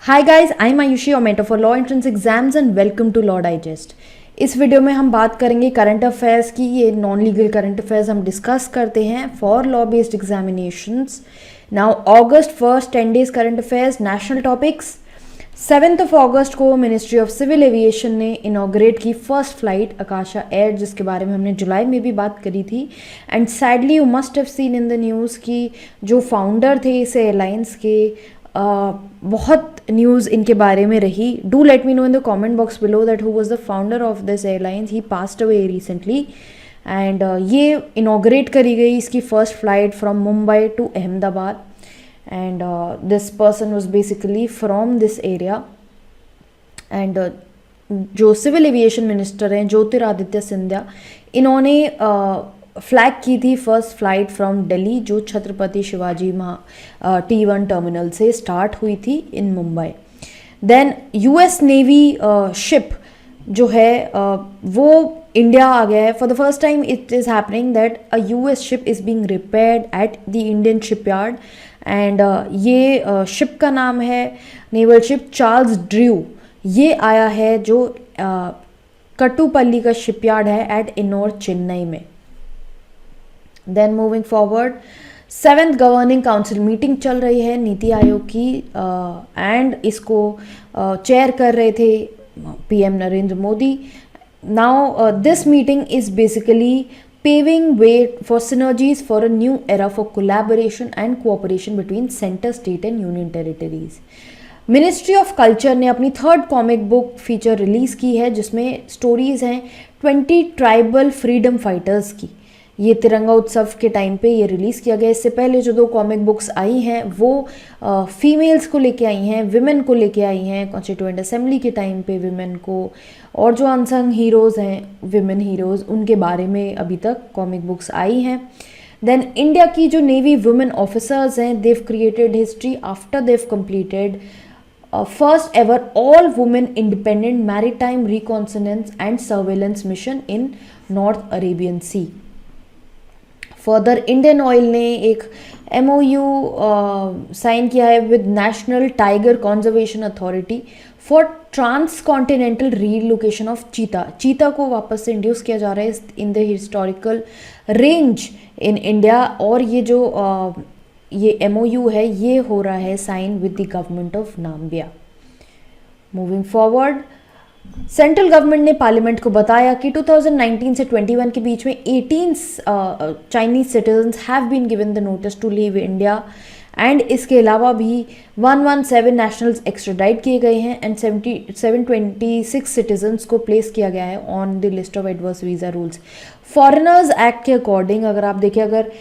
Hi guys, I am Ayushi और mentor for law entrance exams and welcome to law digest. इस video में हम बात करेंगे करंट अफेयर्स की। ये नॉन लीगल करंट अफेयर्स हम डिस्कस करते हैं for law based examinations. Now August first 10 days current affairs national topics. 7 अगस्त को मिनिस्ट्री ऑफ सिविल एविएशन ने इनॉग्रेट की फर्स्ट फ्लाइट आकाशा एयर, जिसके बारे में हमने जुलाई में भी बात करी थी। And sadly you must have seen in the news कि जो फाउंडर थे इस एयरलाइंस के, बहुत न्यूज़ इनके बारे में रही। Do let me know in the comment box below that who was the founder of this airlines. He passed away recently and ये इनॉग्रेट करी गई इसकी first flight from Mumbai to Ahmedabad. And this person was basically from this area. And जो civil aviation minister हैं ज्योतिरादित्य सिंधिया, इन्होंने flag की थी first flight from Delhi, जो छत्रपति शिवाजी T1 टर्मिनल से स्टार्ट हुई थी in Mumbai. Then US navy ship जो है वो इंडिया आ गया है। For the first time it is happening that a US ship is being repaired at the Indian shipyard. And ये शिप का नाम है नेवल शिप चार्ल्स ड्रू। ये आया है जो कट्टुपल्ली का शिपयार्ड है एट इनोर चेन्नई में। Then moving forward, 7th governing council meeting चल रही है नीति आयोग की एंड इसको चेयर कर रहे थे PM Narendra Modi. Now this meeting is basically paving way for synergies for a new era for collaboration and cooperation between center, state and union territories. Ministry of culture ने अपनी 3rd comic book feature release की है, जिसमें stories हैं 20 tribal freedom fighters की। ये तिरंगा उत्सव के टाइम पे ये रिलीज़ किया गया। इससे पहले जो 2 कॉमिक बुक्स आई हैं वो फीमेल्स को लेके आई हैं, विमेन को लेके आई हैं, कॉन्स्टिट्यूएंट असेंबली के टाइम पे विमेन को, और जो अनसंग हीरोज़ हैं विमेन हीरोज़, उनके बारे में अभी तक कॉमिक बुक्स आई हैं। देन इंडिया की जो नेवी वुमेन ऑफिसर्स हैं, they created history after they completed first ever all women independent maritime reconnaissance and surveillance mission in north Arabian sea. Further Indian oil ने एक MOU sign किया है with national tiger conservation authority for transcontinental relocation of cheetah को वापस से induce किया जा रहा है in the historical range in India. और ये जो ये MOU है ये हो रहा है sign with the government of Namibia. Moving forward, central government ने पार्लियामेंट को बताया कि 2019 से 21 के बीच में 18 Chinese citizens have been given the notice to leave India. And इसके अलावा भी 117 नेशनल्स एक्स्ट्राडाइट किए गए हैं एंड 726 सिटीजन्स को प्लेस किया गया है on the list of adverse visa rules. Foreigners act के अकॉर्डिंग अगर आप देखें, अगर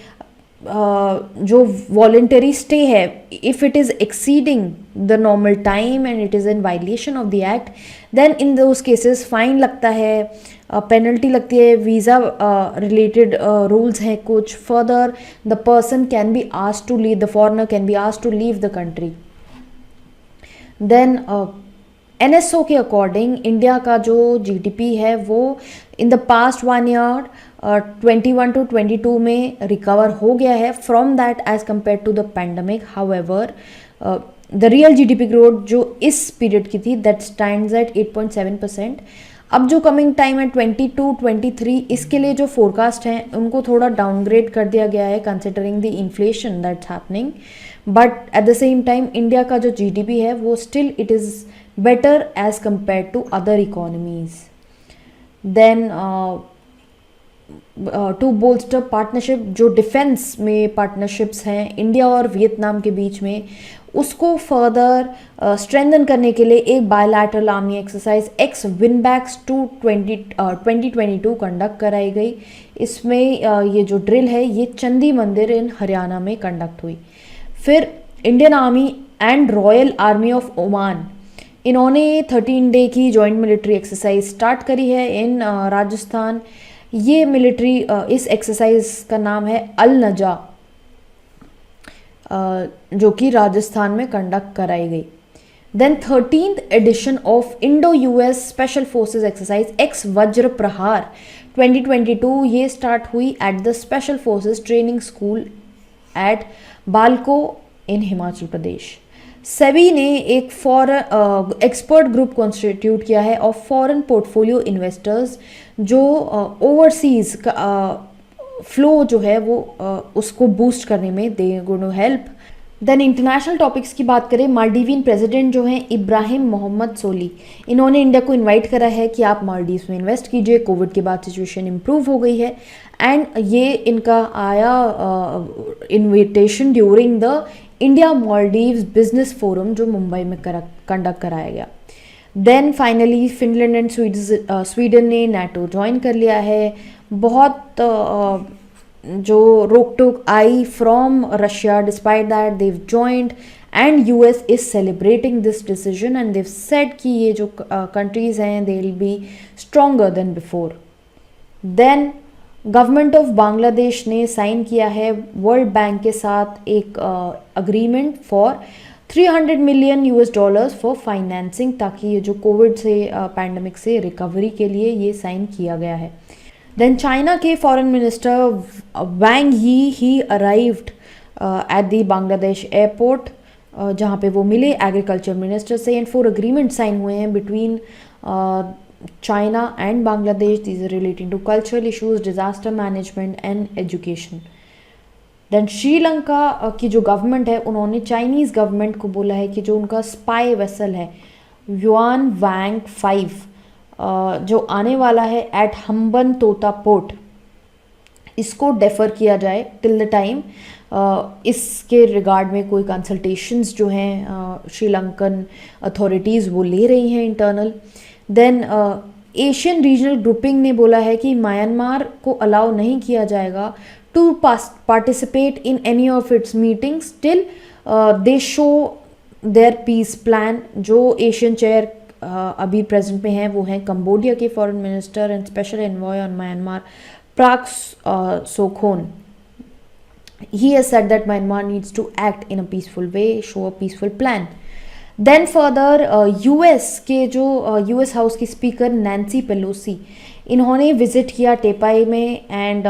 जो वॉलेंटरी स्टे है, if it is exceeding the normal time and it is in violation of the act, then in those cases fine लगता है, penalty लगती है, वीज़ा रिलेटेड रूल्स हैं कुछ। Further the person can be asked to leave, the foreigner can be asked to leave the country. Then NSO के according India का जो GDP है वो in the past 1 year 21 to 22 में रिकवर हो गया है from that as compare to the pandemic. However the real GDP growth जो इस पीरियड की थी दैट स्टैंड्स एट 8.7%। अब जो कमिंग टाइम है 22-23, इसके लिए जो फोरकास्ट हैं उनको थोड़ा डाउनग्रेड कर दिया गया है considering the inflation that's happening. But at the same time India का जो GDP है वो still it is better as compare to other economies. Then to bolster partnership, जो डिफेंस में पार्टनरशिप्स हैं इंडिया और वियतनाम के बीच में, उसको फर्दर स्ट्रेंथन करने के लिए एक bilateral army exercise x VINBAX 2022 conduct कराई गई। इसमें ये जो ड्रिल है ये चंदी मंदिर इन हरियाणा में कंडक्ट हुई। फिर Indian army and royal army of Oman, इन्होंने 13 डे की जॉइंट मिलिट्री एक्सरसाइज स्टार्ट करी है इन राजस्थान। ये मिलिट्री इस एक्सरसाइज का नाम है अल नजा, जो कि राजस्थान में कंडक्ट कराई गई। Then 13th edition of Indo US special forces exercise ex Vajra Prahar 2022 ये स्टार्ट हुई at the special forces training school at बालको इन हिमाचल प्रदेश। सेबी ने एक एक्सपर्ट ग्रुप कॉन्स्टिट्यूट किया है ऑफ फॉरेन पोर्टफोलियो इन्वेस्टर्स, जो ओवरसीज फ्लो जो है वो उसको बूस्ट करने में they going to help. Then international topics की बात करें, मालदीवियन प्रेसिडेंट जो हैं इब्राहिम मोहम्मद सोली, इन्होंने इंडिया को इनवाइट करा है कि आप मालदीव्स में इन्वेस्ट कीजिए, कोविड के बाद सिचुएशन इम्प्रूव हो गई है। एंड ये इनका आया invitation during the India Maldives business forum जो मुंबई में कंडक्ट कराया गया। Then finally Finland and Sweden ने नाटो ज्वाइन कर लिया है। बहुत जो रोक टोक आई from Russia, despite that they joined, and US is celebrating this decision and they said कि ये जो कंट्रीज हैं they will be stronger than before. Then government of Bangladesh ने साइन किया है वर्ल्ड बैंक के साथ एक agreement for $300 million for financing, ताकि ये जो कोविड से पैंडमिक से रिकवरी के लिए ये साइन किया गया है। देन चाइना के foreign minister Wang he arrived at the Bangladesh airport, जहाँ पे वो मिले एग्रीकल्चर मिनिस्टर से, एंड 4 अग्रीमेंट साइन हुए हैं between China and Bangladesh. These are relating to cultural issues, disaster management and education. Then Sri Lanka की जो गवर्नमेंट है उन्होंने चाइनीज़ गवर्नमेंट को बोला है कि जो उनका स्पाई वेसल है युआन वांग 5 जो आने वाला है एट हम्बन तोता पोर्ट, इसको डेफर किया जाए टिल द टाइम इसके रिगार्ड में कोई कंसल्टेशंस जो हैं श्रीलंकन अथॉरिटीज़ वो ले रही हैं internal. Then Asian regional grouping ने बोला है कि म्यांमार को अलाउ नहीं किया जाएगा to participate in any of its meetings till they show their peace plan. जो एशियन चेयर अभी प्रेजेंट में हैं वो हैं कंबोडिया के foreign minister and special envoy on Myanmar Prak Sokhonn. He has said that Myanmar needs to act in a peaceful way, show a peaceful plan. Then further US के जो US house की speaker Nancy Pelosi, इन्होंने visit किया टेपाई में and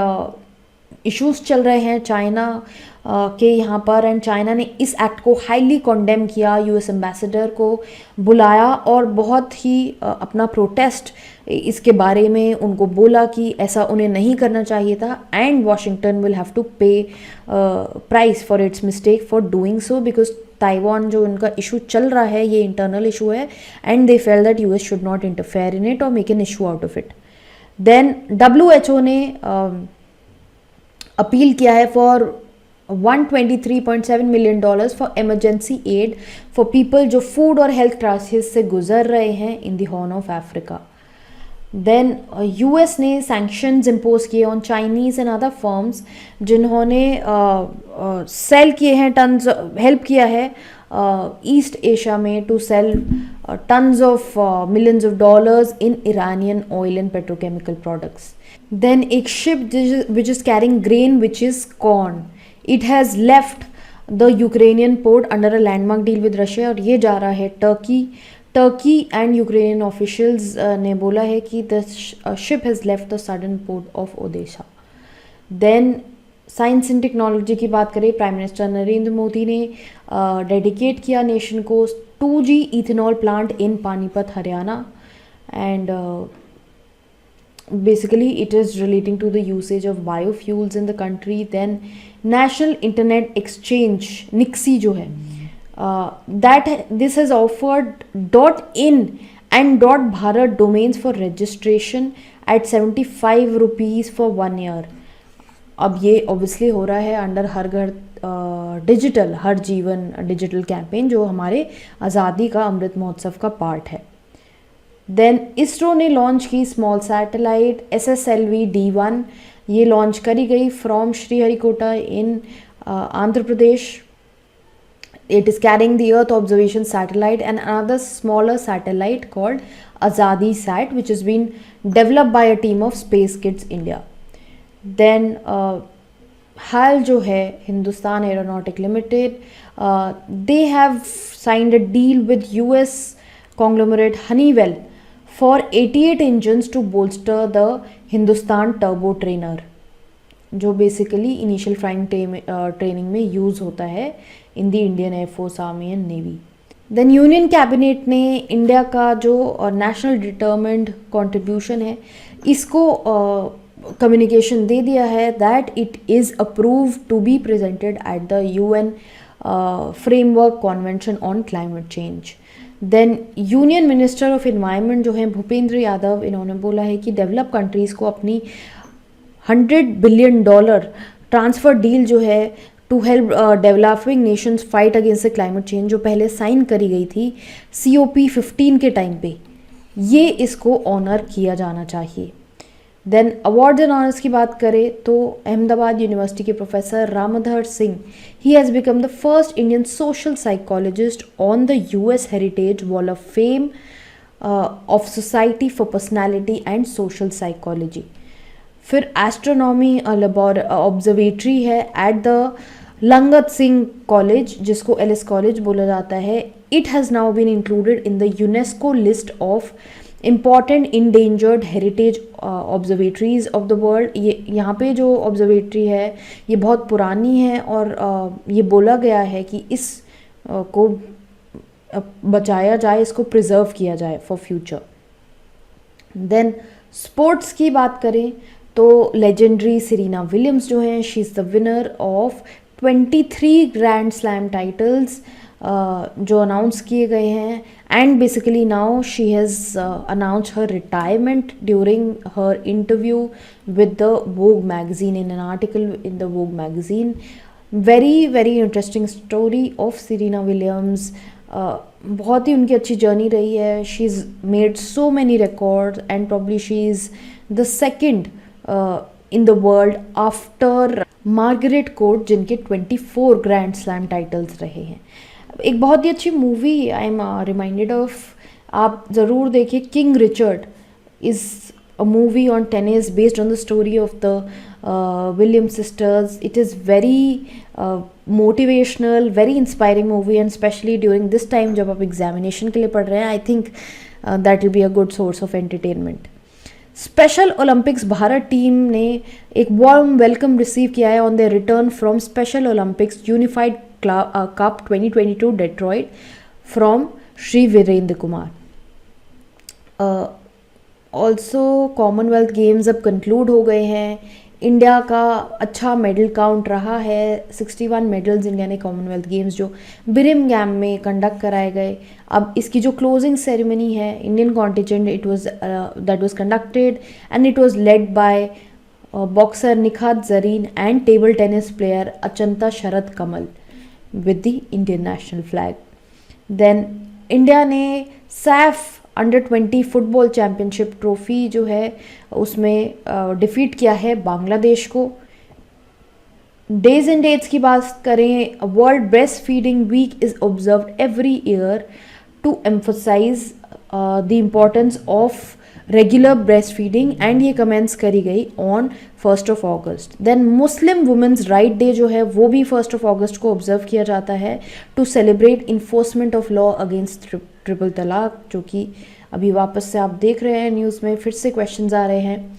issues चल रहे हैं China के यहाँ पर, एंड चाइना ने इस एक्ट को हाईली कॉन्डेम किया, यूएस एम्बेसडर को बुलाया और बहुत ही अपना प्रोटेस्ट इसके बारे में उनको बोला कि ऐसा उन्हें नहीं करना चाहिए था, and Washington will have to pay price for its mistake for doing so, because Taiwan जो उनका इशू चल रहा है ये इंटरनल इशू है and they felt that US should not interfere in it और make an issue out of it. Then WHO ने appeal किया है for $123.7 million for emergency aid for people जो फूड और हेल्थ क्राइसिस से गुजर रहे हैं in the horn of Africa. Then US ने सैंक्शंस इम्पोज किए on Chinese and other firms जिन्होंने सेल किए हैं टन्स, हेल्प किया है ईस्ट एशिया में to sell tons of millions of dollars in Iranian oil and petrochemical products. Then एक ship which is carrying grain which is corn, it has left the Ukrainian port under a landmark deal with Russia और ये जा रहा है Turkey and Ukrainian officials ने बोला है कि the ship has left the southern port of Odesa. Then science and technology की बात करें, प्राइम मिनिस्टर नरेंद्र मोदी ने डेडिकेट किया नेशन को 2G ethanol plant in Panipat Haryana, and basically it is relating to the usage of biofuels in the country. Then National Internet Exchange NIXI जो है that this has offered .in and .bharat domains for registration at 75 rupees for 1 year. अब ये obviously हो रहा है under her घर digital हर जीवन digital campaign जो हमारे आज़ादी का अमृत महोत्सव का पार्ट है। देन इसरो ने लॉन्च की स्मॉल सैटेलाइट SSLV D1, ये लॉन्च करी गई from Sriharikota in Andhra Pradesh. It is carrying the earth observation satellite and another smaller satellite called AzaadiSAT which is been developed by a team of space kids India. Then HAL जो है Hindustan aeronautic limited, they have signed a deal with US conglomerate Honeywell for 88 engines to bolster the Hindustan Turbo Trainer, जो basically initial flying training में use होता है in the Indian air force, army and navy. Then union cabinet ने India का जो national determined contribution है इसको communication दे दिया है that it is approve to be presented at the UN framework convention on climate change. Then union minister of environment जो है भूपेंद्र यादव, इन्होंने बोला है कि डेवलप कंट्रीज़ को अपनी $100 बिलियन ट्रांसफ़र डील जो है to help developing nations fight against the climate change जो पहले साइन करी गई थी COP15 के टाइम पे, ये इसको ऑनर किया जाना चाहिए। देन अवार्ड्स एंड ऑनर्स की बात करें तो अहमदाबाद यूनिवर्सिटी के professor Ramdhar Singh, he has become the first Indian social psychologist on the US heritage wall of fame of society for personality and social psychology. फिर एस्ट्रोनॉमी ऑब्जर्वेटरी है at the Langat Singh college जिसको L S college बोला जाता है। It has now been included in the UNESCO list of important endangered heritage observatories of the world. ये यहाँ पे जो ऑब्जर्वेटरी है ये बहुत पुरानी है और ये बोला गया है कि इस को बचाया जाए, इसको प्रिजर्व किया जाए फॉर फ्यूचर। देन स्पोर्ट्स की बात करें तो लेजेंडरी सेरेना विलियम्स जो हैं, she is the winner of 23 grand slam titles जो अनाउंस किए गए हैं and basically now she has announce her retirement during her interview with the Vogue magazine in an article in the Vogue magazine. Very interesting story of Serena Williams. बहुत ही उनकी अच्छी journey रही है। She is made so many records and probably she is the second in the world after Margaret court जिनके 24 grand slam titles रहे हैं। एक बहुत ही अच्छी movie I am reminded of, आप ज़रूर देखिए, king Richard is a movie on tennis based on the story of the Williams sisters. It is very motivational, very inspiring movie and specially during this time जब आप examination के लिए पढ़ रहे हैं, I think that will be a good source of entertainment. Special Olympics Bharat team ने एक warm welcome receive किया है on their return from special Olympics unified cup 2022 Detroit from Shri Virendra Kumar. Also Commonwealth games अब कंक्लूड हो गए हैं। इंडिया का अच्छा मेडल काउंट रहा है, 61 मेडल्स इंडिया ने कॉमनवेल्थ गेम्स जो बिरमिंघम में कंडक्ट कराए गए। अब इसकी जो क्लोजिंग सेरेमनी है Indian contingent it was that was conducted and it was led by boxer Nikhat Zareen and table tennis player Achanta Sharath Kamal with the Indian national flag. Then India ने SAFF under twenty football championship trophy जो है उसमें defeat किया है बांग्लादेश को। Days and dates की बात करें, world breast feeding week is observed every year to emphasise the importance of regular breast feeding and ये कमेंट्स करी गई on 1 August. Then Muslim women's right day जो है वो भी 1 अगस्त को ऑब्जर्व किया जाता है to celebrate enforcement of law against triple तलाक, जो कि अभी वापस से आप देख रहे हैं न्यूज़ में फिर से क्वेश्चंस आ रहे हैं।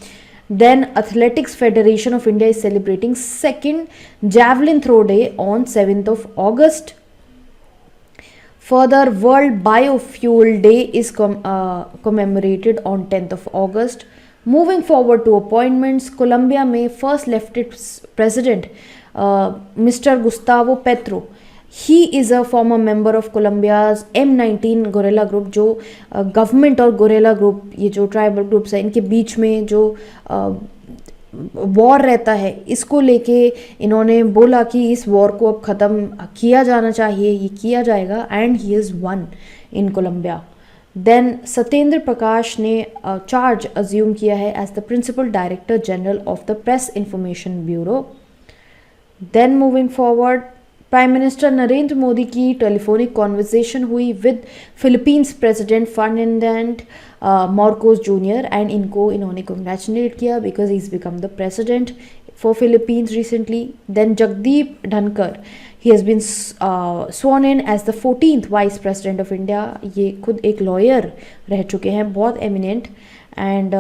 Then athletics federation of India is celebrating second javelin throw day on 7 August. Further, World Biofuel Day is commemorated on 10th August. Moving forward to appointments, Colombia में first Lieutenant President Mr. Gustavo Petro. He is a former member of Colombia's M19 Guerrilla Group, जो government और Gurela group, ये जो tribal groups हैं इनके बीच में जो war रहता है, इसको लेके इन्होंने बोला कि इस वॉर को अब ख़त्म किया जाना चाहिए, ये किया जाएगा and he is one in Colombia. Then Satyendra Prakash ने चार्ज अज्यूम किया है as the principal director general of the press information bureau. Then moving forward, prime minister Narendra Modi की टेलीफोनिक कॉन्वर्सेशन हुई with Philippines president Ferdinand Marcos junior and इन्होंने congratulate किया because he is become the president for Philippines recently. Then Jagdeep Dhankhar, he has been sworn in as the 14th vice president of India. ये खुद एक lawyer रह चुके हैं, बहुत eminent, and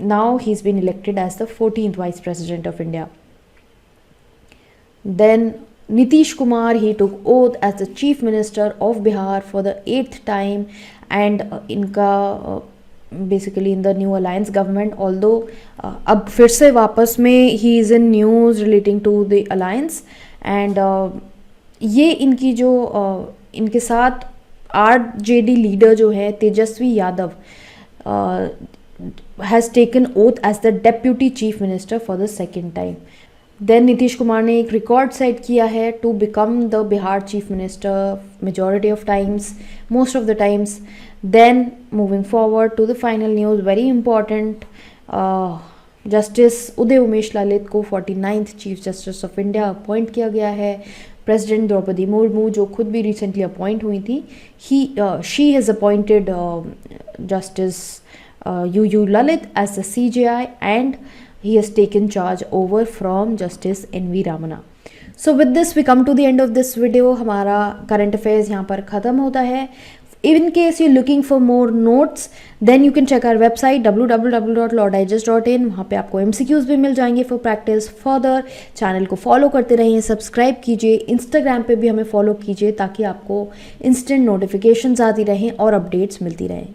now he is been elected as the 14th vice president of India. Then Nitish Kumar, he took oath as the Chief Minister of Bihar for the 8th time, and इनका basically in the new alliance government, although अब फिर से वापस में he is in news relating to the alliance, and ये इनकी जो इनके साथ RJD लीडर जो है Tejashwi Yadav has taken oath as the Deputy Chief Minister for the second time. Then Nitish Kumar ने एक रिकॉर्ड सेट किया है to become the Bihar chief minister majority of times, most of the times. Then moving forward to the final news, very important, justice Uday Umesh Lalit को 49th chief justice of India appoint किया गया है. President Draupadi Murmu जो खुद भी recently appoint हुई थी, she has appointed justice UU Lalit as the CJI, and he has taken charge over from Justice NV Ramana. So with this we come to the end of this video. हमारा current affairs यहाँ पर ख़त्म होता है. In case you're looking for more notes, then you can check our website www.lawdigest.in. वहाँ पे आपको MCQs भी मिल जाएंगे for practice further. चैनल को फॉलो करते रहिए, सब्सक्राइब कीजिए, इंस्टाग्राम पे भी हमें फॉलो कीजिए ताकि आपको इंस्टेंट नोटिफिकेशंस आती रहें और अपडेट्स मिलती रहें.